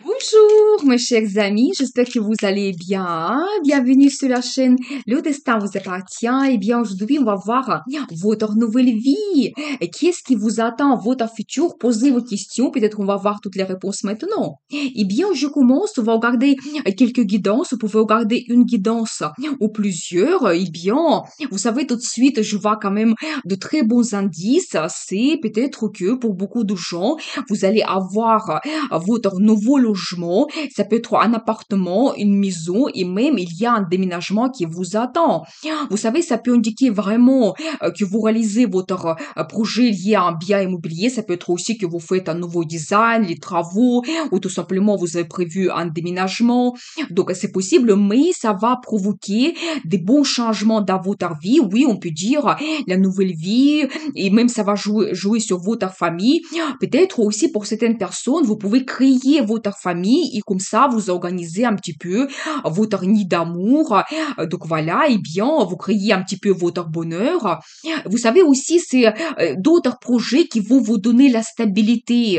Bonjour, mes chers amis, j'espère que vous allez bien. Bienvenue sur la chaîne Le Destin vous appartient. Eh bien, aujourd'hui, on va voir votre nouvelle vie. Et qu'est-ce qui vous attend, votre futur? Posez vos questions. Peut-être on va voir toutes les réponses maintenant. Eh bien, je commence. On va regarder quelques guidances. Vous pouvez regarder une guidance ou plusieurs. Eh bien, vous savez, tout de suite, je vois quand même de très bons indices. C'est peut-être que pour beaucoup de gens, vous allez avoir votre nouveau logement. Ça peut être un appartement, une maison et même il y a un déménagement qui vous attend. Vous savez, ça peut indiquer vraiment que vous réalisez votre projet lié à un bien immobilier. Ça peut être aussi que vous faites un nouveau design, les travaux ou tout simplement vous avez prévu un déménagement. Donc c'est possible, mais ça va provoquer des bons changements dans votre vie. Oui, on peut dire la nouvelle vie et même ça va jouer sur votre famille. Peut-être aussi pour certaines personnes, vous pouvez créer votre famille et comme ça, vous organisez un petit peu votre nid d'amour. Donc voilà, et bien, vous créez un petit peu votre bonheur. Vous savez aussi, c'est d'autres projets qui vont vous donner la stabilité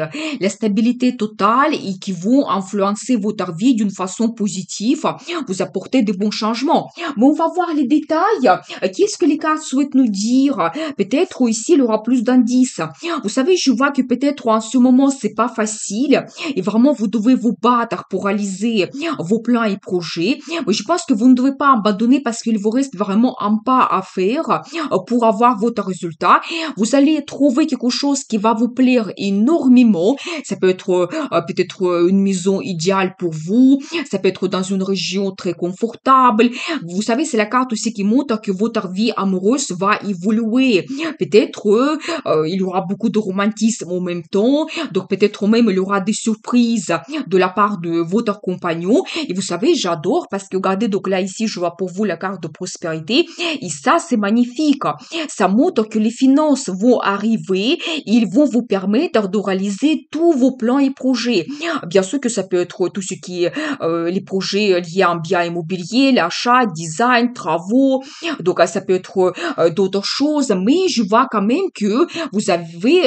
totale et qui vont influencer votre vie d'une façon positive, vous apporter de bons changements. Mais on va voir les détails. Qu'est-ce que les cartes souhaitent nous dire? Peut-être ici, il y aura plus d'indices. Vous savez, je vois que peut-être en ce moment, c'est pas facile et vraiment, vous devez vous battre pour réaliser vos plans et projets. Mais je pense que vous ne devez pas abandonner parce qu'il vous reste vraiment un pas à faire pour avoir votre résultat. Vous allez trouver quelque chose qui va vous plaire énormément. Ça peut être peut-être une maison idéale pour vous. Ça peut être dans une région très confortable. Vous savez, c'est la carte aussi qui montre que votre vie amoureuse va évoluer. Peut-être il y aura beaucoup de romantisme en même temps, donc peut-être même il y aura des surprises de la part de votre compagnon. Et vous savez, j'adore parce que regardez, donc là ici, je vois pour vous la carte de prospérité et ça, c'est magnifique. Ça montre que les finances vont arriver, ils vont vous permettre de réaliser tous vos plans et projets. Bien sûr que ça peut être tout ce qui est les projets liés à un bien immobilier, l'achat, design, travaux. Donc ça peut être d'autres choses, mais je vois quand même que vous avez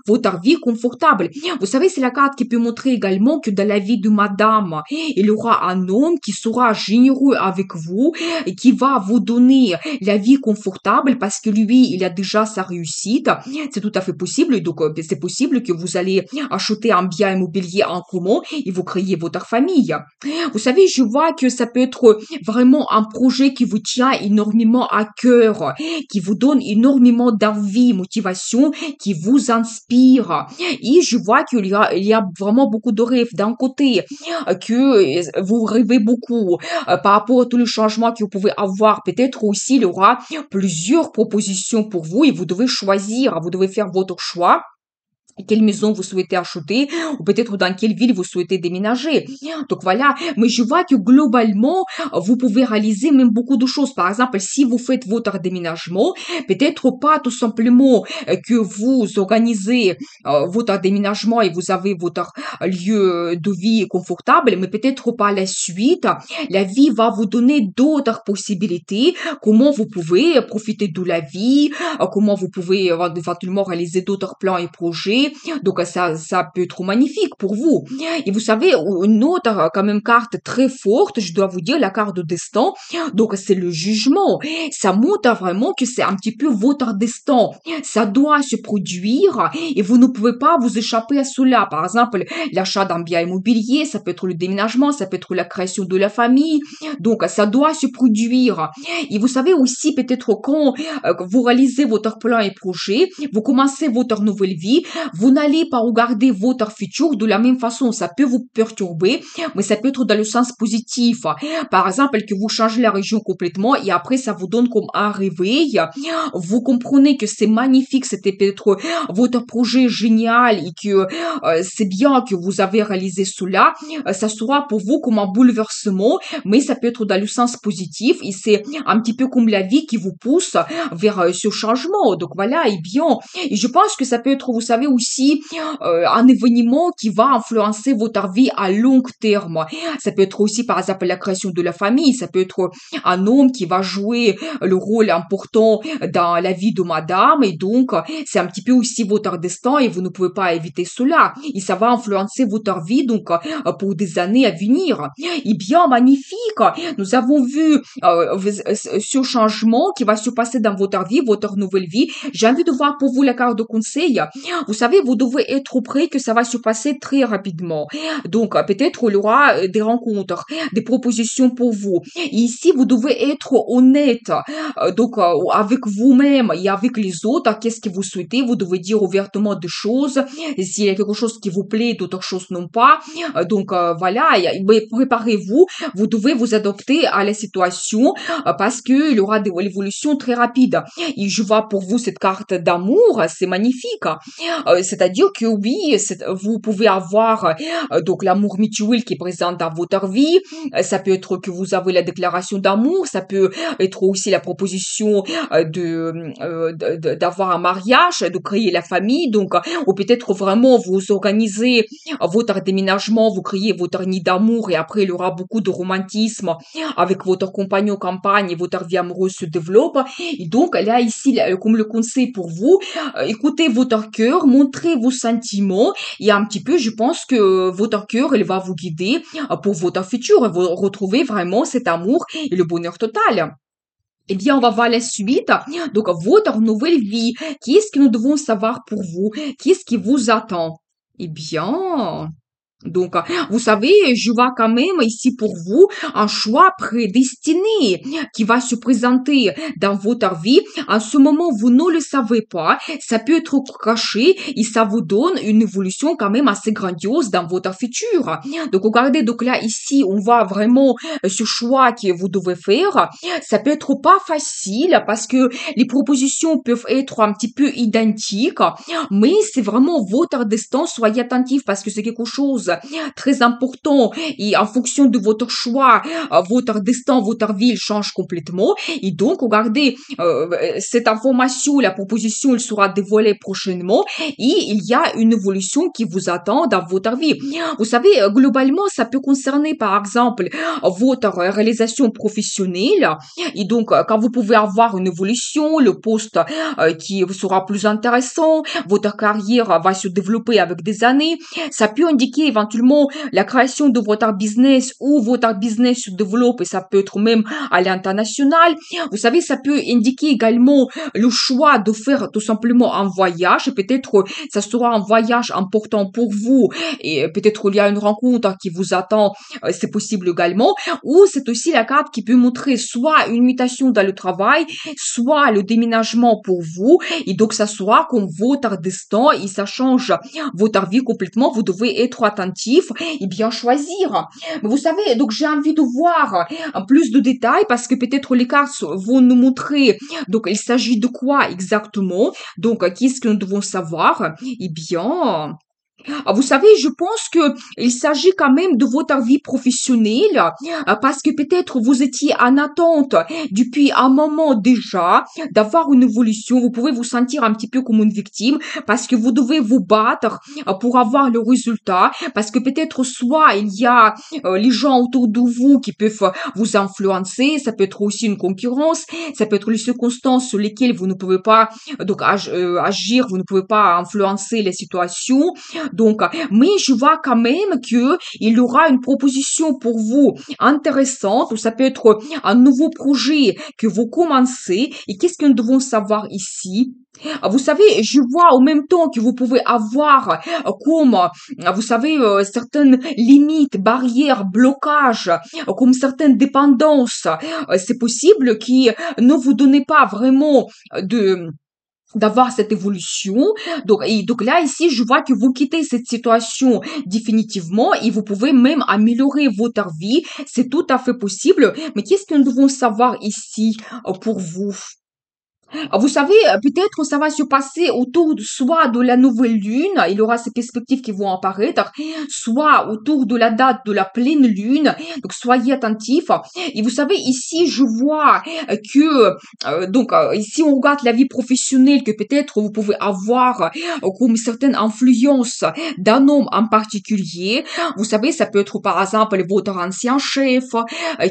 votre vie confortable. Vous savez, c'est la carte qui peut montrer également que dans la vie de madame, il y aura un homme qui sera généreux avec vous et qui va vous donner la vie confortable parce que lui, il a déjà sa réussite. C'est tout à fait possible. Donc, c'est possible que vous allez acheter un bien immobilier en commun et vous créez votre famille. Vous savez, je vois que ça peut être vraiment un projet qui vous tient énormément à cœur, qui vous donne énormément d'envie, motivation, qui vous inspire. Et je vois qu'il y a vraiment beaucoup de rêves. D'un côté, que vous rêvez beaucoup par rapport à tous les changements que vous pouvez avoir. Peut-être aussi, il y aura plusieurs propositions pour vous et vous devez choisir, vous devez faire votre choix quelle maison vous souhaitez acheter ou peut-être dans quelle ville vous souhaitez déménager. Donc voilà, mais je vois que globalement, vous pouvez réaliser même beaucoup de choses. Par exemple, si vous faites votre déménagement, peut-être pas tout simplement que vous organisez votre déménagement et vous avez votre lieu de vie confortable, mais peut-être par la suite, la vie va vous donner d'autres possibilités, comment vous pouvez profiter de la vie, comment vous pouvez éventuellement réaliser d'autres plans et projets. Donc ça peut être magnifique pour vous. Et vous savez, une autre quand même carte très forte, je dois vous dire, la carte de destin. Donc c'est le jugement. Ça montre vraiment que c'est un petit peu votre destin. Ça doit se produire et vous ne pouvez pas vous échapper à cela. Par exemple, l'achat d'un bien immobilier, ça peut être le déménagement, ça peut être la création de la famille. Donc ça doit se produire. Et vous savez aussi peut-être quand vous réalisez votre plan et projet, vous commencez votre nouvelle vie, vous n'allez pas regarder votre futur de la même façon. Ça peut vous perturber, mais ça peut être dans le sens positif. Par exemple, que vous changez la région complètement et après, ça vous donne comme un réveil. Vous comprenez que c'est magnifique, c'était peut-être votre projet génial et que c'est bien que vous avez réalisé cela. Ça sera pour vous comme un bouleversement, mais ça peut être dans le sens positif et c'est un petit peu comme la vie qui vous pousse vers ce changement. Donc voilà, et bien, et je pense que ça peut être, vous savez, aussi aussi un événement qui va influencer votre vie à long terme. Ça peut être aussi, par exemple, la création de la famille. Ça peut être un homme qui va jouer le rôle important dans la vie de madame. Et donc, c'est un petit peu aussi votre destin et vous ne pouvez pas éviter cela. Et ça va influencer votre vie, donc, pour des années à venir. Et bien, magnifique. Nous avons vu ce changement qui va se passer dans votre vie, votre nouvelle vie. J'ai envie de voir pour vous la carte de conseil. Vous savez, vous devez être prêt que ça va se passer très rapidement. Donc, peut-être il y aura des rencontres, des propositions pour vous. Et ici, vous devez être honnête. Donc, avec vous-même et avec les autres, qu'est-ce que vous souhaitez? Vous devez dire ouvertement des choses. Et s'il y a quelque chose qui vous plaît, d'autres choses non pas. Donc, voilà, mais préparez-vous. Vous devez vous adapter à la situation parce qu'il y aura des évolutions très rapides. Et je vois pour vous cette carte d'amour, c'est magnifique. C'est-à-dire que oui, vous pouvez avoir donc l'amour mutuel qui est présent dans votre vie. Ça peut être que vous avez la déclaration d'amour, ça peut être aussi la proposition d'avoir un mariage, de créer la famille. Donc, ou peut-être vraiment vous organisez votre déménagement, vous créez votre nid d'amour et après il y aura beaucoup de romantisme avec votre compagnon campagne et votre vie amoureuse se développe. Et donc là ici, comme le conseil pour vous, écoutez votre cœur, montrez vos sentiments et un petit peu, je pense que votre cœur, il va vous guider pour votre futur et vous retrouvez vraiment cet amour et le bonheur total. Eh bien, on va voir la suite. Donc, votre nouvelle vie. Qu'est-ce que nous devons savoir pour vous? Qu'est-ce qui vous attend? Eh bien, donc, vous savez, je vois quand même ici pour vous un choix prédestiné qui va se présenter dans votre vie. En ce moment, vous ne le savez pas. Ça peut être caché et ça vous donne une évolution quand même assez grandiose dans votre futur. Donc, regardez, donc là, ici, on voit vraiment ce choix que vous devez faire. Ça peut être pas facile parce que les propositions peuvent être un petit peu identiques, mais c'est vraiment votre destin. Soyez attentifs parce que c'est quelque chose très important et en fonction de votre choix, votre destin, votre vie, il change complètement. Et donc, regardez, cette information, la proposition, elle sera dévoilée prochainement et il y a une évolution qui vous attend dans votre vie. Vous savez, globalement, ça peut concerner, par exemple, votre réalisation professionnelle. Et donc, quand vous pouvez avoir une évolution, le poste qui sera plus intéressant, votre carrière va se développer avec des années, ça peut indiquer éventuellement la création de votre business ou votre business se développe et ça peut être même à l'international. Vous savez, ça peut indiquer également le choix de faire tout simplement un voyage. Peut-être ça sera un voyage important pour vous et peut-être il y a une rencontre qui vous attend, c'est possible également. Ou c'est aussi la carte qui peut montrer soit une mutation dans le travail, soit le déménagement pour vous. Et donc, ça sera comme votre destin et ça change votre vie complètement. Vous devez être attentif et bien choisir. Mais vous savez, donc j'ai envie de voir plus de détails parce que peut-être les cartes vont nous montrer. Donc, il s'agit de quoi exactement? Donc, qu'est-ce que nous devons savoir? Eh bien, vous savez, je pense que il s'agit quand même de votre vie professionnelle, parce que peut-être vous étiez en attente depuis un moment déjà d'avoir une évolution. Vous pouvez vous sentir un petit peu comme une victime parce que vous devez vous battre pour avoir le résultat, parce que peut-être soit il y a les gens autour de vous qui peuvent vous influencer, ça peut être aussi une concurrence, ça peut être les circonstances sur lesquelles vous ne pouvez pas donc agir, vous ne pouvez pas influencer les situations. Donc, mais je vois quand même que il y aura une proposition pour vous intéressante, ou ça peut être un nouveau projet que vous commencez. Et qu'est-ce que nous devons savoir ici? Vous savez, je vois en même temps que vous pouvez avoir comme, vous savez, certaines limites, barrières, blocages, comme certaines dépendances. C'est possible qui ne vous donnez pas vraiment de d'avoir cette évolution. Donc là, ici, je vois que vous quittez cette situation définitivement et vous pouvez même améliorer votre vie. C'est tout à fait possible. Mais qu'est-ce que nous devons savoir ici pour vous? Vous savez, peut-être ça va se passer autour soit de la nouvelle lune, il y aura ces perspectives qui vont apparaître, soit autour de la date de la pleine lune. Donc soyez attentifs. Et vous savez, ici je vois que ici on regarde la vie professionnelle que peut-être vous pouvez avoir comme certaine influence d'un homme en particulier. Vous savez, ça peut être par exemple votre ancien chef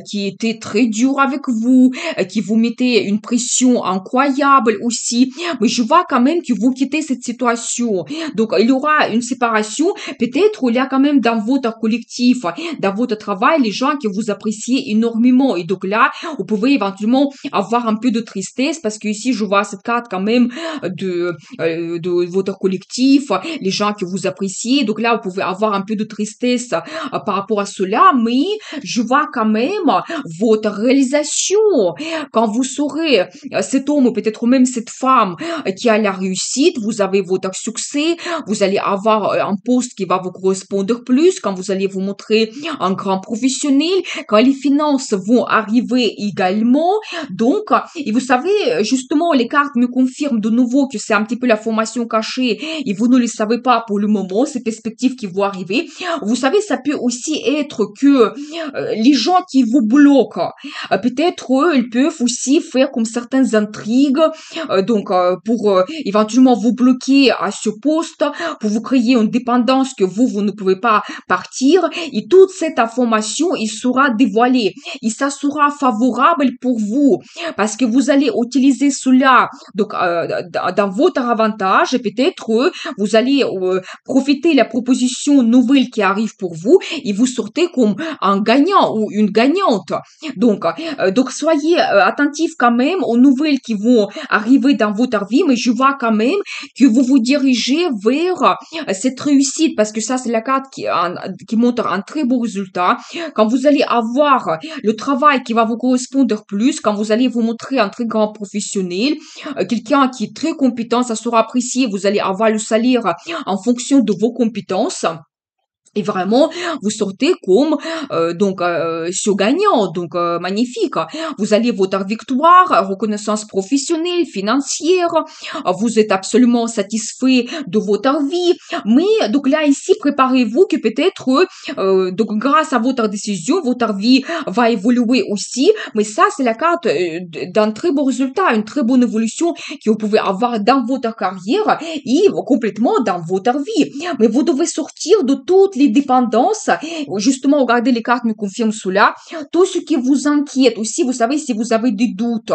qui était très dur avec vous, qui vous mettait une pression incroyable aussi. Mais je vois quand même que vous quittez cette situation. Donc, il y aura une séparation. Peut-être il y a quand même dans votre collectif, dans votre travail, les gens que vous appréciez énormément. Et donc là, vous pouvez éventuellement avoir un peu de tristesse parce que ici, je vois cette carte quand même de votre collectif, les gens que vous appréciez. Donc là, vous pouvez avoir un peu de tristesse par rapport à cela, mais je vois quand même votre réalisation quand vous saurez cet homme ou peut-être même cette femme qui a la réussite, vous avez votre succès, vous allez avoir un poste qui va vous correspondre plus, quand vous allez vous montrer un grand professionnel, quand les finances vont arriver également. Donc, et vous savez, justement, les cartes me confirment de nouveau que c'est un petit peu la formation cachée et vous ne le savez pas pour le moment, ces perspectives qui vont arriver. Vous savez, ça peut aussi être que les gens qui vous bloquent, peut-être eux, ils peuvent aussi faire comme certaines intrigues, pour éventuellement vous bloquer à ce poste, pour vous créer une dépendance que vous ne pouvez pas partir. Et toute cette information, il sera dévoilée. Et ça sera favorable pour vous parce que vous allez utiliser cela dans votre avantage et peut-être vous allez profiter de la proposition nouvelle qui arrive pour vous et vous sortez comme un gagnant ou une gagnante. Donc soyez attentifs quand même aux nouvelles qui vont arriver dans votre vie, mais je vois quand même que vous vous dirigez vers cette réussite parce que ça c'est la carte qui montre un très beau résultat. Quand vous allez avoir le travail qui va vous correspondre plus, quand vous allez vous montrer un très grand professionnel, quelqu'un qui est très compétent, ça sera apprécié, vous allez avoir le salaire en fonction de vos compétences. Et vraiment, vous sortez comme sur gagnant, magnifique. Vous allez votre victoire, reconnaissance professionnelle, financière. Vous êtes absolument satisfait de votre vie. Mais donc là ici, préparez-vous que peut-être grâce à votre décision, votre vie va évoluer aussi. Mais ça, c'est la carte d'un très beau résultat, une très bonne évolution que vous pouvez avoir dans votre carrière et complètement dans votre vie. Mais vous devez sortir de toutes les dépendances. Justement, regardez, les cartes me confirment cela. Tout ce qui vous inquiète aussi, vous savez, si vous avez des doutes,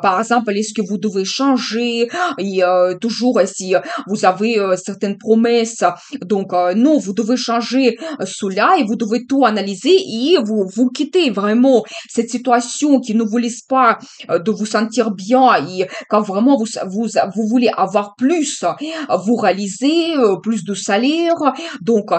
par exemple, est-ce que vous devez changer, et toujours si vous avez certaines promesses, non, vous devez changer cela et vous devez tout analyser et vous quittez vraiment cette situation qui ne vous laisse pas de vous sentir bien et quand vraiment vous voulez avoir plus, vous réalisez plus de salaire.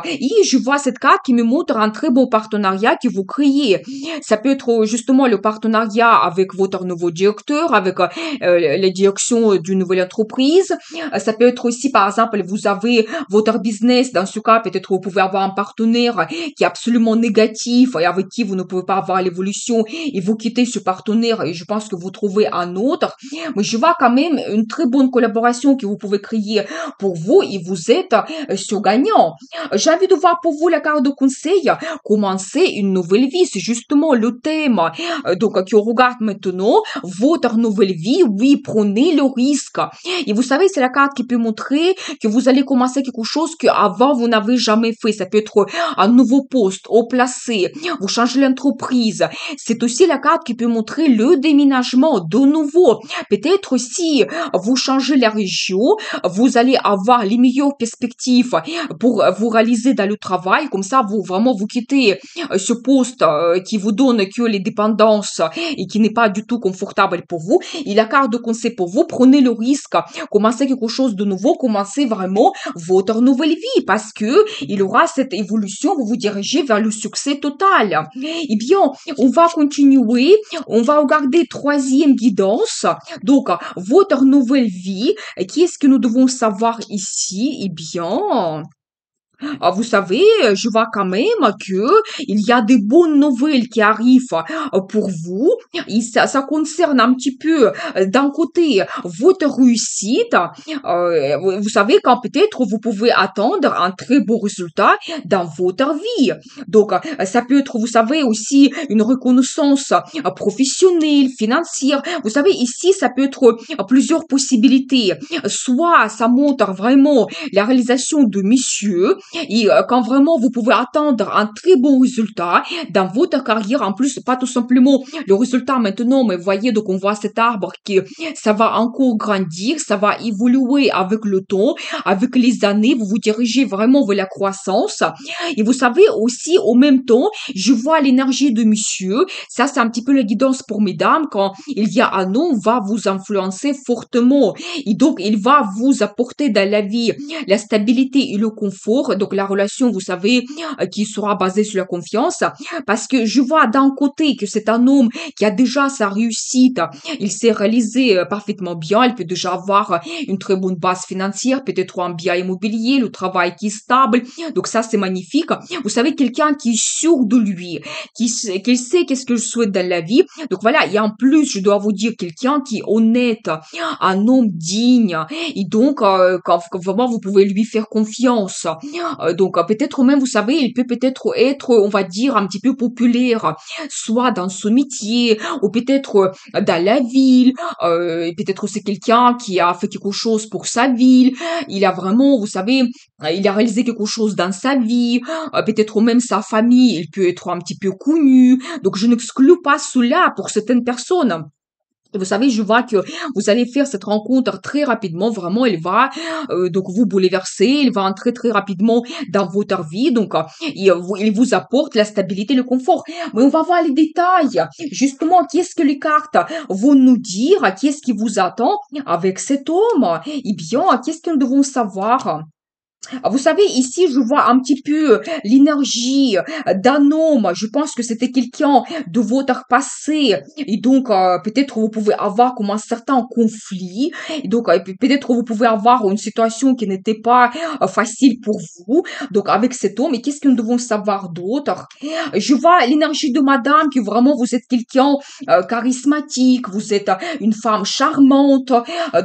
Et je vois cette carte qui me montre un très beau partenariat que vous créez. Ça peut être justement le partenariat avec votre nouveau directeur, avec la direction d'une nouvelle entreprise. Ça peut être aussi, par exemple, vous avez votre business. Dans ce cas, peut-être vous pouvez avoir un partenaire qui est absolument négatif et avec qui vous ne pouvez pas avoir l'évolution et vous quittez ce partenaire et je pense que vous trouvez un autre. Mais je vois quand même une très bonne collaboration que vous pouvez créer pour vous et vous êtes sur gagnant. J'ai envie de voir pour vous la carte de conseil. Commencer une nouvelle vie, c'est justement le thème. Que regarde maintenant votre nouvelle vie. Oui, prenez le risque. Et vous savez, c'est la carte qui peut montrer que vous allez commencer quelque chose que avant vous n'avez jamais fait. Ça peut être un nouveau poste, au placé, vous changez l'entreprise. C'est aussi la carte qui peut montrer le déménagement de nouveau. Peut-être si vous changez la région, vous allez avoir les meilleures perspectives pour vous réaliser dans le travail. Comme ça, vous quittez ce poste qui vous donne que les dépendances et qui n'est pas du tout confortable pour vous. Et la carte de conseil pour vous, prenez le risque, commencez quelque chose de nouveau, commencez vraiment votre nouvelle vie parce que il y aura cette évolution, vous vous dirigez vers le succès total. Eh bien, on va continuer, on va regarder troisième guidance. Donc, votre nouvelle vie, qu'est-ce que nous devons savoir ici? Eh bien, Vous savez, je vois quand même que il y a des bonnes nouvelles qui arrivent pour vous. Et ça concerne un petit peu, d'un côté, votre réussite. Vous savez quand peut-être vous pouvez attendre un très beau résultat dans votre vie. Donc, ça peut être, vous savez, aussi une reconnaissance professionnelle, financière. Vous savez, ici, ça peut être plusieurs possibilités. Soit ça montre vraiment la réalisation de monsieur, et quand vraiment vous pouvez attendre un très bon résultat dans votre carrière, en plus, pas tout simplement le résultat maintenant, mais voyez, donc on voit cet arbre qui, ça va encore grandir, ça va évoluer avec le temps, avec les années, vous vous dirigez vraiment vers la croissance. Et vous savez aussi, au même temps, je vois l'énergie de monsieur. Ça, c'est un petit peu la guidance pour mesdames quand il y a un homme va vous influencer fortement. Et donc, il va vous apporter dans la vie la stabilité et le confort. Donc, la relation, vous savez, qui sera basée sur la confiance. Parce que je vois d'un côté que c'est un homme qui a déjà sa réussite. Il s'est réalisé parfaitement bien. Il peut déjà avoir une très bonne base financière, peut-être un bien immobilier, le travail qui est stable. Donc, ça, c'est magnifique. Vous savez, quelqu'un qui est sûr de lui, qui sait qu'est-ce que je souhaite dans la vie. Donc, voilà. Et en plus, je dois vous dire quelqu'un qui est honnête, un homme digne. Et donc, quand vraiment, vous pouvez lui faire confiance. Donc, peut-être même, vous savez, il peut peut-être être, on va dire, un petit peu populaire, soit dans son métier, ou peut-être dans la ville. Peut-être c'est quelqu'un qui a fait quelque chose pour sa ville. Il a vraiment, vous savez, il a réalisé quelque chose dans sa vie. Peut-être même sa famille, il peut être un petit peu connu. Donc, je n'exclus pas cela pour certaines personnes. Et vous savez, je vois que vous allez faire cette rencontre très rapidement. Vraiment, elle va donc vous bouleverser. Il va entrer très rapidement dans votre vie. Donc, il vous apporte la stabilité, le confort. Mais on va voir les détails. Justement, qu'est-ce que les cartes vont nous dire? Qu'est-ce qui vous attend avec cet homme? Eh bien, qu'est-ce que nous devons savoir? Vous savez, ici, je vois un petit peu l'énergie d'un homme. Je pense que c'était quelqu'un de votre passé. Et donc, peut-être vous pouvez avoir comme un certain conflit. Et donc, peut-être vous pouvez avoir une situation qui n'était pas facile pour vous. Donc, avec cet homme, et qu'est-ce que nous devons savoir d'autre? Je vois l'énergie de madame, que vraiment vous êtes quelqu'un charismatique. Vous êtes une femme charmante.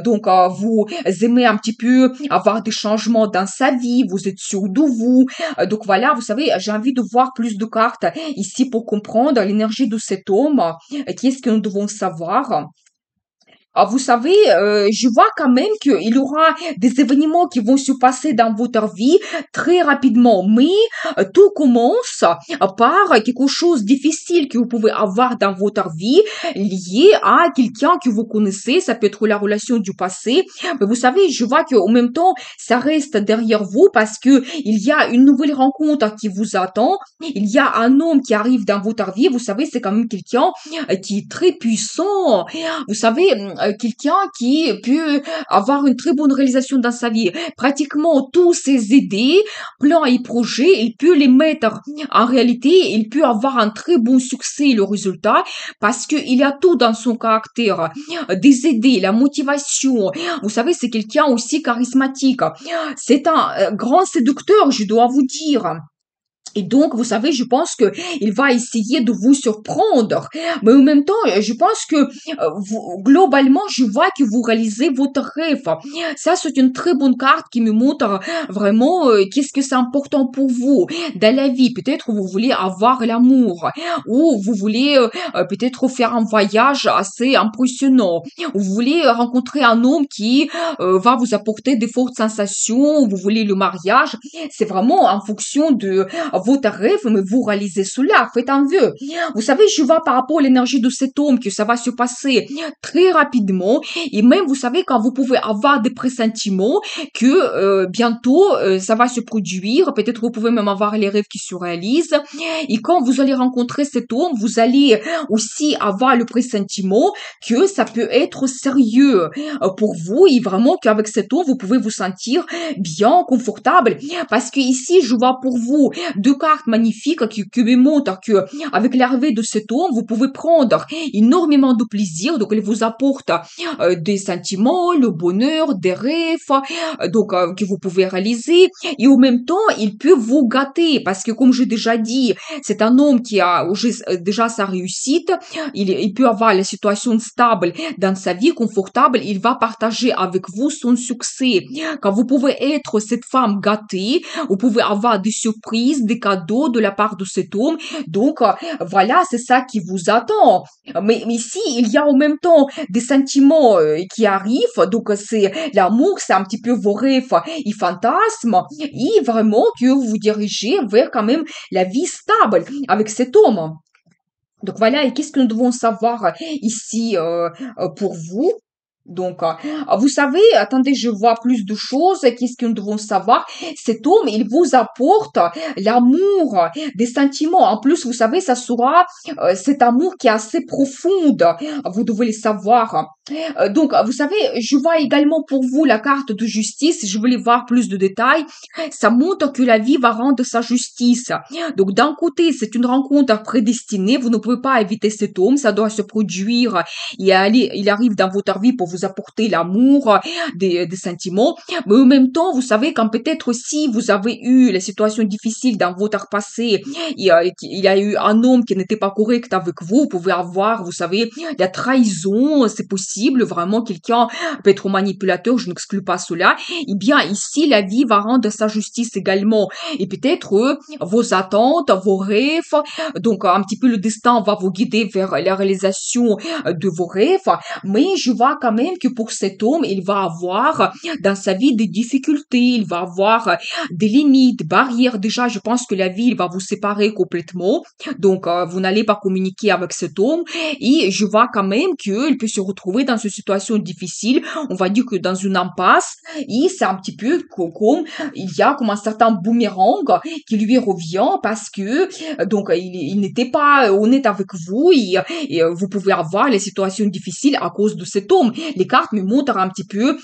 Donc, vous aimez un petit peu avoir des changements dans sa vie, vous êtes sûr de vous. Donc voilà, vous savez, j'ai envie de voir plus de cartes ici pour comprendre l'énergie de cet homme. Qu'est-ce que nous devons savoir? Vous savez, je vois quand même qu'il y aura des événements qui vont se passer dans votre vie très rapidement, mais tout commence par quelque chose de difficile que vous pouvez avoir dans votre vie lié à quelqu'un que vous connaissez. Ça peut être la relation du passé, mais vous savez, je vois qu'en même temps, ça reste derrière vous parce que il y a une nouvelle rencontre qui vous attend. Il y a un homme qui arrive dans votre vie. Vous savez, c'est quand même quelqu'un qui est très puissant. Vous savez, quelqu'un qui peut avoir une très bonne réalisation dans sa vie. Pratiquement tous ses idées, plans et projets, il peut les mettre en réalité, il peut avoir un très bon succès, le résultat, parce qu'il a tout dans son caractère. Des idées, la motivation. Vous savez, c'est quelqu'un aussi charismatique. C'est un grand séducteur, je dois vous dire. Et donc, vous savez, je pense que il va essayer de vous surprendre. Mais en même temps, je pense que globalement, je vois que vous réalisez votre rêve. Ça, c'est une très bonne carte qui me montre vraiment qu'est-ce que c'est important pour vous dans la vie. Peut-être vous voulez avoir l'amour ou vous voulez peut-être faire un voyage assez impressionnant. Ou vous voulez rencontrer un homme qui va vous apporter des fortes sensations. Ou vous voulez le mariage. C'est vraiment en fonction de votre rêve, mais vous réalisez cela, faites un vœu. Vous savez, je vois par rapport à l'énergie de cet homme que ça va se passer très rapidement, et même, vous savez, quand vous pouvez avoir des pressentiments que bientôt, ça va se produire, peut-être vous pouvez même avoir les rêves qui se réalisent, et quand vous allez rencontrer cet homme, vous allez aussi avoir le pressentiment que ça peut être sérieux pour vous, et vraiment qu'avec cet homme, vous pouvez vous sentir bien, confortable, parce que ici, je vois pour vous de deux cartes magnifiques qui me montrent que avec l'arrivée de cet homme, vous pouvez prendre énormément de plaisir. Donc, il vous apporte des sentiments, le bonheur, des rêves, que vous pouvez réaliser. Et en même temps, il peut vous gâter parce que, comme j'ai déjà dit, c'est un homme qui a déjà sa réussite. Il peut avoir la situation stable dans sa vie, confortable. Il va partager avec vous son succès. Quand vous pouvez être cette femme gâtée, vous pouvez avoir des surprises, des cadeaux de la part de cet homme. Donc, voilà, c'est ça qui vous attend. Mais ici, il y a en même temps des sentiments qui arrivent. Donc, c'est l'amour, c'est un petit peu vos rêves et fantasmes. Et vraiment que vous vous dirigez vers quand même la vie stable avec cet homme. Donc voilà, et qu'est-ce que nous devons savoir ici pour vous? Donc, vous savez, attendez, je vois plus de choses. Qu'est-ce que nous devons savoir? Cet homme, il vous apporte l'amour, des sentiments. En plus, vous savez, ça sera cet amour qui est assez profond. Vous devez le savoir. Donc, vous savez, je vois également pour vous la carte de justice. Je voulais voir plus de détails. Ça montre que la vie va rendre sa justice. Donc, d'un côté, c'est une rencontre prédestinée. Vous ne pouvez pas éviter cet homme. Ça doit se produire. Il arrive dans votre vie pour vous apporter l'amour, des sentiments. Mais en même temps, vous savez, quand peut-être aussi vous avez eu les situations difficiles dans votre passé, il y a eu un homme qui n'était pas correct avec vous, vous pouvez avoir, vous savez, la trahison, c'est possible, vraiment, quelqu'un peut être manipulateur, je n'exclus pas cela. Eh bien, ici, la vie va rendre sa justice également. Et peut-être vos attentes, vos rêves, donc un petit peu le destin va vous guider vers la réalisation de vos rêves. Mais je vois quand même que pour cet homme, il va avoir dans sa vie des difficultés, il va avoir des limites, des barrières. Déjà, je pense que la vie, il va vous séparer complètement. Donc, vous n'allez pas communiquer avec cet homme. Et je vois quand même qu'il peut se retrouver dans une situation difficile. On va dire que dans une impasse. Et c'est un petit peu comme il y a comme un certain boomerang qui lui revient parce que donc il n'était pas honnête avec vous et vous pouvez avoir les situations difficiles à cause de cet homme. Les cartes me montrent un petit peu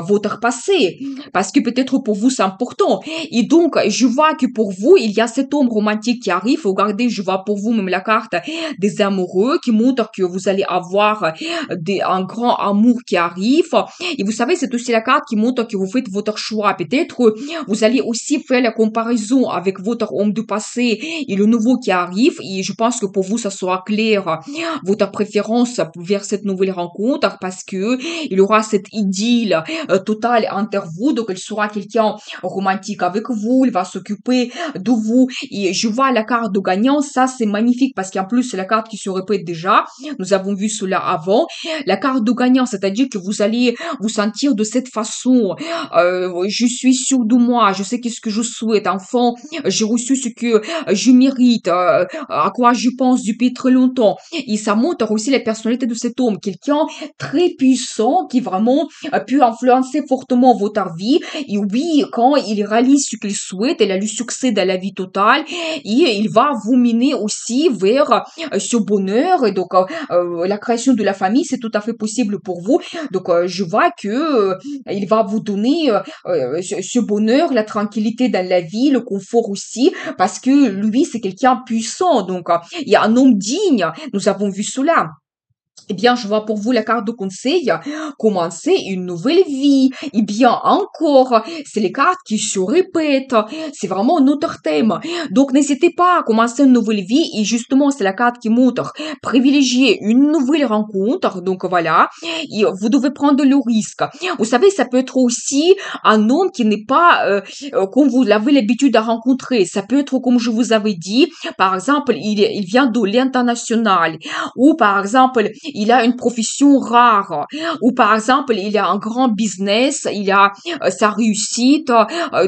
votre passé parce que peut-être pour vous c'est important. Et donc je vois que pour vous il y a cet homme romantique qui arrive. Regardez, je vois pour vous même la carte des amoureux qui montre que vous allez avoir un grand amour qui arrive. Et vous savez, c'est aussi la carte qui montre que vous faites votre choix. Peut-être vous allez aussi faire la comparaison avec votre homme du passé et le nouveau qui arrive. Et je pense que pour vous ça sera clair votre préférence vers cette nouvelle rencontre parce que il y aura cette idylle totale entre vous. Donc il sera quelqu'un romantique avec vous, il va s'occuper de vous. Et je vois la carte de gagnant, ça c'est magnifique parce qu'en plus c'est la carte qui se répète déjà. Nous avons vu cela avant. La carte de gagnant, c'est-à-dire que vous allez vous sentir de cette façon. Je suis sûr de moi, je sais qu'est-ce que je souhaite. Enfin, j'ai reçu ce que je mérite, à quoi je pense depuis très longtemps. Et ça montre aussi la personnalité de cet homme, quelqu'un très puissant qui vraiment peut influencer fortement votre vie. Et oui, quand il réalise ce qu'il souhaite, il a le succès dans la vie totale et il va vous mener aussi vers ce bonheur. Et donc, la création de la famille, c'est tout à fait possible pour vous. Donc, je vois que il va vous donner ce bonheur, la tranquillité dans la vie, le confort aussi, parce que lui, c'est quelqu'un puissant. Donc, il y a un homme digne. Nous avons vu cela. Eh bien, je vois pour vous la carte de conseil, commencer une nouvelle vie. Eh bien, encore, c'est les cartes qui se répètent. C'est vraiment notre thème. Donc, n'hésitez pas à commencer une nouvelle vie. Et justement, c'est la carte qui montre privilégier une nouvelle rencontre. Donc, voilà. Et vous devez prendre le risque. Vous savez, ça peut être aussi un homme qui n'est pas comme vous l'avez l'habitude de rencontrer. Ça peut être, comme je vous avais dit, par exemple, il vient de l'international. Ou, par exemple, il a une profession rare, ou par exemple, il a un grand business, il a sa réussite,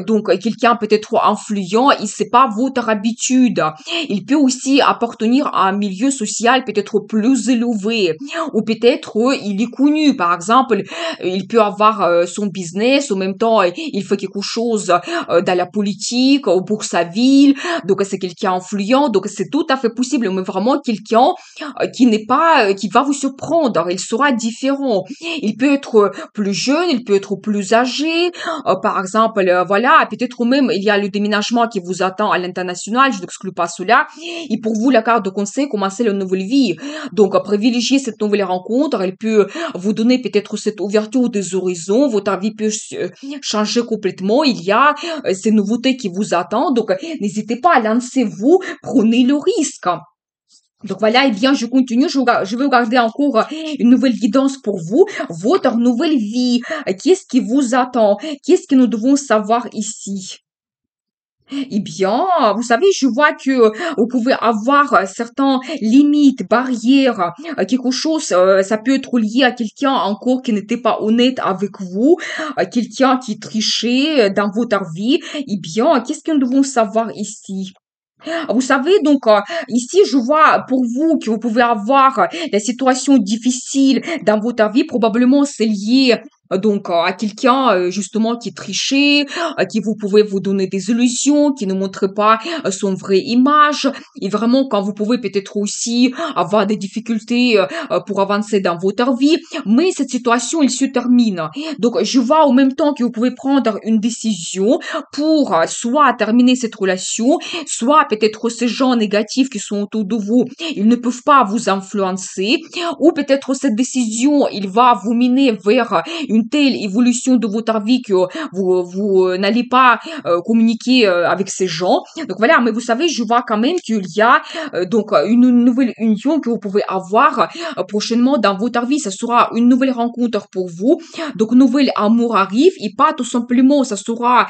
donc quelqu'un peut-être influent, et c'est pas votre habitude. Il peut aussi appartenir à un milieu social peut-être plus élevé, ou peut-être il est connu, par exemple, il peut avoir son business, en même temps, il fait quelque chose dans la politique, ou pour sa ville, donc c'est quelqu'un influent, donc c'est tout à fait possible, mais vraiment quelqu'un qui n'est pas, qui va vous surprendre, il sera différent. Il peut être plus jeune, il peut être plus âgé, par exemple, voilà, peut-être même il y a le déménagement qui vous attend à l'international, je n'exclus pas cela. Et pour vous, la carte de conseil, commencer la nouvelle vie. Donc, privilégier cette nouvelle rencontre, elle peut vous donner peut-être cette ouverture des horizons, votre vie peut changer complètement, il y a ces nouveautés qui vous attendent, donc n'hésitez pas à lancer vous, prenez le risque. Donc voilà, eh bien, je continue, je vais regarder encore une nouvelle guidance pour vous, votre nouvelle vie. Qu'est-ce qui vous attend? Qu'est-ce que nous devons savoir ici? Eh bien, vous savez, je vois que vous pouvez avoir certaines limites, barrières, quelque chose, ça peut être lié à quelqu'un encore qui n'était pas honnête avec vous, quelqu'un qui trichait dans votre vie. Eh bien, qu'est-ce que nous devons savoir ici? Vous savez, donc, ici, je vois pour vous que vous pouvez avoir des situations difficiles dans votre vie. Probablement, c'est lié donc à quelqu'un justement qui trichait, qui vous pouvez vous donner des illusions, qui ne montre pas son vrai image. Et vraiment, quand vous pouvez peut-être aussi avoir des difficultés pour avancer dans votre vie. Mais cette situation, elle se termine. Donc, je vois en même temps que vous pouvez prendre une décision pour soit terminer cette relation, soit peut-être ces gens négatifs qui sont autour de vous, ils ne peuvent pas vous influencer, ou peut-être cette décision, il va vous mener vers une telle évolution de votre vie que vous n'allez pas communiquer avec ces gens. Donc voilà, mais vous savez, je vois quand même qu'il y a donc une nouvelle union que vous pouvez avoir prochainement dans votre vie. Ça sera une nouvelle rencontre pour vous. Donc, nouvel amour arrive et pas tout simplement, ça sera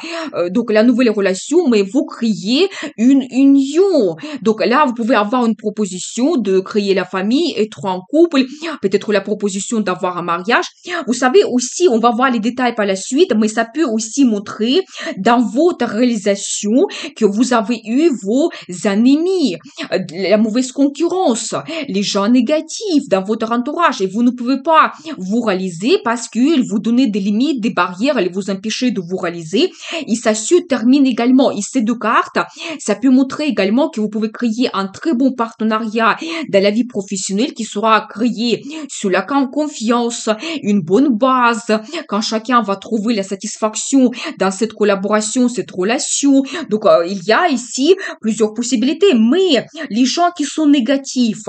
donc la nouvelle relation, mais vous créez une union. Donc là, vous pouvez avoir une proposition de créer la famille, être en couple, peut-être la proposition d'avoir un mariage. Vous savez aussi, on va voir les détails par la suite, mais ça peut aussi montrer dans votre réalisation que vous avez eu vos ennemis, la mauvaise concurrence, les gens négatifs dans votre entourage et vous ne pouvez pas vous réaliser parce qu'ils vous donnaient des limites, des barrières, ils vous empêchaient de vous réaliser. Et ça se termine également. Et ces deux cartes, ça peut montrer également que vous pouvez créer un très bon partenariat dans la vie professionnelle qui sera créé sur la confiance, une bonne base, quand chacun va trouver la satisfaction dans cette collaboration, cette relation. Donc, il y a ici plusieurs possibilités, mais les gens qui sont négatifs,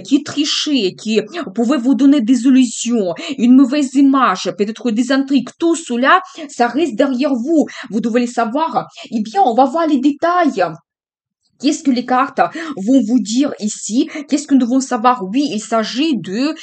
qui trichent, qui pouvaient vous donner des illusions, une mauvaise image, peut-être des intrigues, tout cela, ça reste derrière vous. Vous devez les savoir. Eh bien, on va voir les détails. Qu'est-ce que les cartes vont vous dire ici? Qu'est-ce que nous devons savoir? Oui, il s'agit de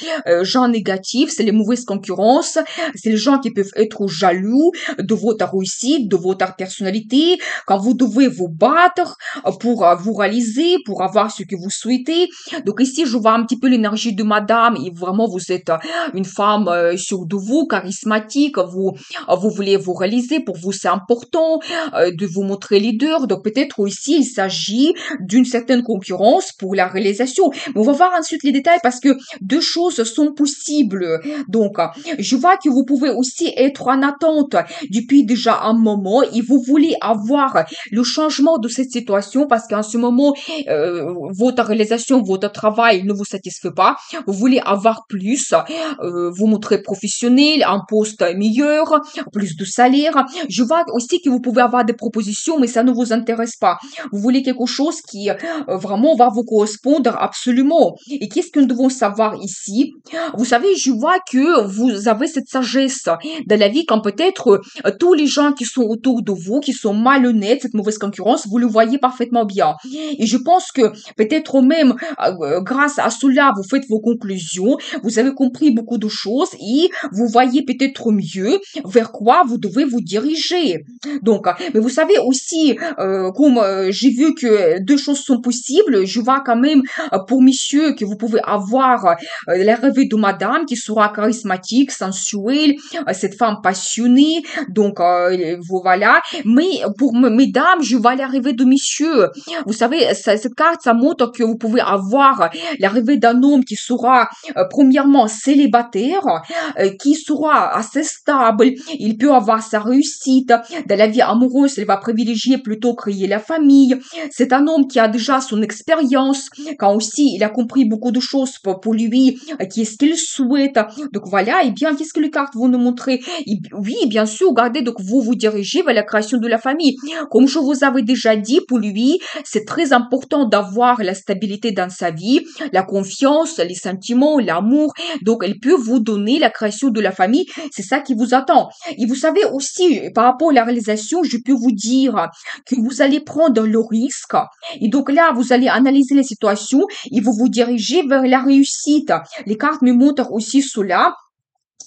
gens négatifs, c'est les mauvaises concurrences, c'est les gens qui peuvent être jaloux de votre réussite, de votre personnalité, quand vous devez vous battre pour vous réaliser, pour avoir ce que vous souhaitez. Donc ici, je vois un petit peu l'énergie de madame et vraiment, vous êtes une femme sûre de vous, charismatique, vous voulez vous réaliser, pour vous c'est important de vous montrer leader. Donc peut-être aussi, il s'agit d'une certaine concurrence pour la réalisation. Mais on va voir ensuite les détails parce que deux choses sont possibles. Donc, je vois que vous pouvez aussi être en attente depuis déjà un moment et vous voulez avoir le changement de cette situation parce qu'en ce moment, votre réalisation, votre travail ne vous satisfait pas. Vous voulez avoir plus, vous montrer professionnel, un poste meilleur, plus de salaire. Je vois aussi que vous pouvez avoir des propositions, mais ça ne vous intéresse pas. Vous voulez quelque chose qui vraiment va vous correspondre absolument. Et qu'est-ce que nous devons savoir ici? Vous savez, je vois que vous avez cette sagesse de la vie quand peut-être tous les gens qui sont autour de vous, qui sont malhonnêtes, cette mauvaise concurrence, vous le voyez parfaitement bien. Et je pense que peut-être même grâce à cela, vous faites vos conclusions, vous avez compris beaucoup de choses et vous voyez peut-être mieux vers quoi vous devez vous diriger. Donc, mais vous savez aussi, comme j'ai vu que deux choses sont possibles, je vois quand même pour monsieur que vous pouvez avoir l'arrivée de madame qui sera charismatique, sensuelle, cette femme passionnée, donc voilà. Mais pour mesdames, je vois l'arrivée de monsieur. Vous savez, cette carte, ça montre que vous pouvez avoir l'arrivée d'un homme qui sera premièrement célibataire, qui sera assez stable, il peut avoir sa réussite dans la vie amoureuse, il va privilégier plutôt créer la famille. Cette c'est un homme qui a déjà son expérience, quand aussi il a compris beaucoup de choses pour lui, qu'est-ce qu'il souhaite. Donc voilà, et bien, qu'est-ce que les cartes vont nous montrer? Oui, bien sûr, regardez, donc vous vous dirigez vers la création de la famille. Comme je vous avais déjà dit, pour lui, c'est très important d'avoir la stabilité dans sa vie, la confiance, les sentiments, l'amour. Donc, elle peut vous donner la création de la famille. C'est ça qui vous attend. Et vous savez aussi, par rapport à la réalisation, je peux vous dire que vous allez prendre le risque. Et donc là, vous allez analyser les situations et vous vous dirigez vers la réussite. Les cartes me montrent aussi cela.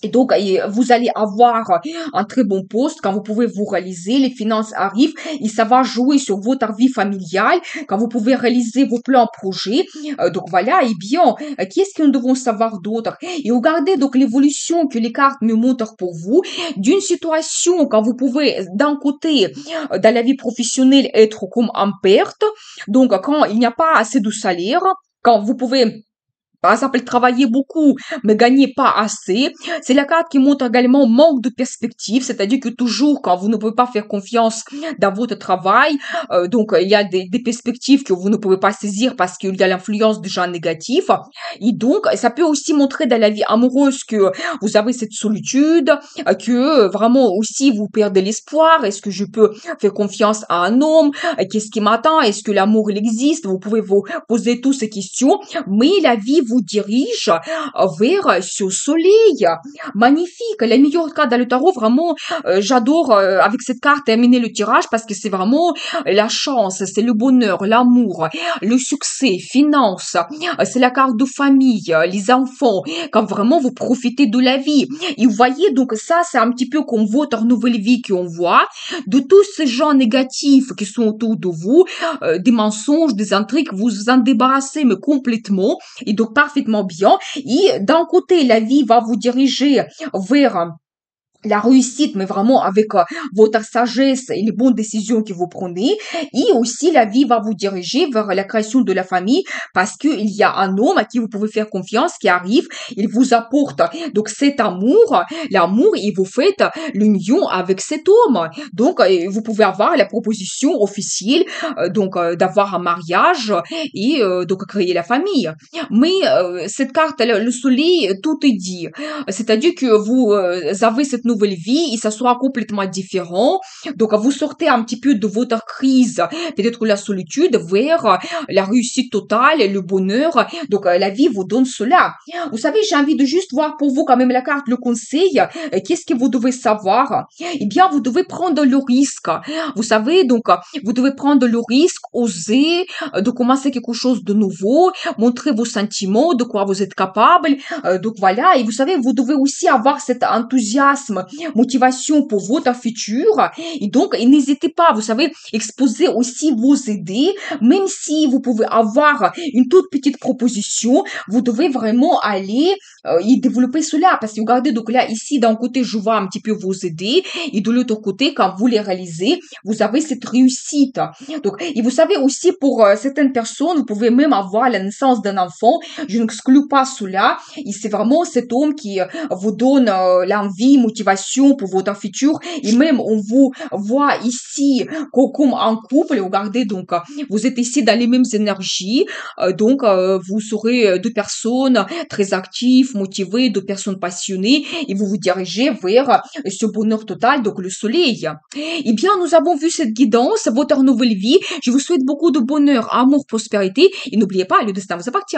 Et donc, vous allez avoir un très bon poste quand vous pouvez vous réaliser, les finances arrivent et ça va jouer sur votre vie familiale, quand vous pouvez réaliser vos plans projets. Donc voilà, et bien, qu'est-ce que nous devons savoir d'autre? Et regardez donc l'évolution que les cartes me montrent pour vous d'une situation quand vous pouvez d'un côté dans la vie professionnelle être comme en perte, donc quand il n'y a pas assez de salaire, quand vous pouvez par exemple, travailler beaucoup, mais gagner pas assez. C'est la carte qui montre également manque de perspective, c'est-à-dire que toujours quand vous ne pouvez pas faire confiance dans votre travail, donc il y a des perspectives que vous ne pouvez pas saisir parce qu'il y a l'influence des gens négatifs. Et donc, ça peut aussi montrer dans la vie amoureuse que vous avez cette solitude, que vraiment aussi vous perdez l'espoir. Est-ce que je peux faire confiance à un homme? Qu'est-ce qui m'attend? Est-ce que l'amour il existe? Vous pouvez vous poser toutes ces questions, mais la vie vous dirige vers ce soleil. Magnifique. La meilleure carte dans le tarot, vraiment, j'adore avec cette carte terminer le tirage parce que c'est vraiment la chance, c'est le bonheur, l'amour, le succès, finances. C'est la carte de famille, les enfants, quand vraiment vous profitez de la vie. Et vous voyez, donc ça, c'est un petit peu comme votre nouvelle vie qu'on voit, de tous ces gens négatifs qui sont autour de vous, des mensonges, des intrigues, vous vous en débarrassez, mais complètement, et donc parfaitement bien. Et d'un côté, la vie va vous diriger vers la réussite, mais vraiment avec votre sagesse et les bonnes décisions que vous prenez. Et aussi, la vie va vous diriger vers la création de la famille parce qu'il y a un homme à qui vous pouvez faire confiance qui arrive, il vous apporte donc cet amour, l'amour, et vous faites l'union avec cet homme. Donc, vous pouvez avoir la proposition officielle donc d'avoir un mariage et donc créer la famille. Mais cette carte, le soleil, tout est dit. C'est-à-dire que vous avez cette nouvelle vie et ça sera complètement différent. Donc, vous sortez un petit peu de votre crise, peut-être la solitude, vers la réussite totale, le bonheur. Donc, la vie vous donne cela. Vous savez, j'ai envie de juste voir pour vous quand même la carte, le conseil. Qu'est-ce que vous devez savoir? Eh bien, vous devez prendre le risque. Vous savez, donc, vous devez prendre le risque, oser, de commencer quelque chose de nouveau, montrer vos sentiments, de quoi vous êtes capable. Donc, voilà. Et vous savez, vous devez aussi avoir cet enthousiasme, motivation pour votre futur. Et donc, n'hésitez pas, vous savez, exposer aussi vos idées, même si vous pouvez avoir une toute petite proposition, vous devez vraiment aller y développer cela. Parce que regardez, donc là, ici, d'un côté, je vois un petit peu vos idées, et de l'autre côté, quand vous les réalisez, vous avez cette réussite. Donc, et vous savez aussi, pour certaines personnes, vous pouvez même avoir la naissance d'un enfant. Je n'exclus pas cela. Et c'est vraiment cet homme qui vous donne l'envie, motivation pour votre futur. Et même, on vous voit ici comme un couple. Regardez, donc, vous êtes ici dans les mêmes énergies. Donc, vous serez deux personnes très actives, motivées, deux personnes passionnées. Et vous vous dirigez vers ce bonheur total, donc le soleil. Eh bien, nous avons vu cette guidance, votre nouvelle vie. Je vous souhaite beaucoup de bonheur, amour, prospérité. Et n'oubliez pas, le destin vous appartient.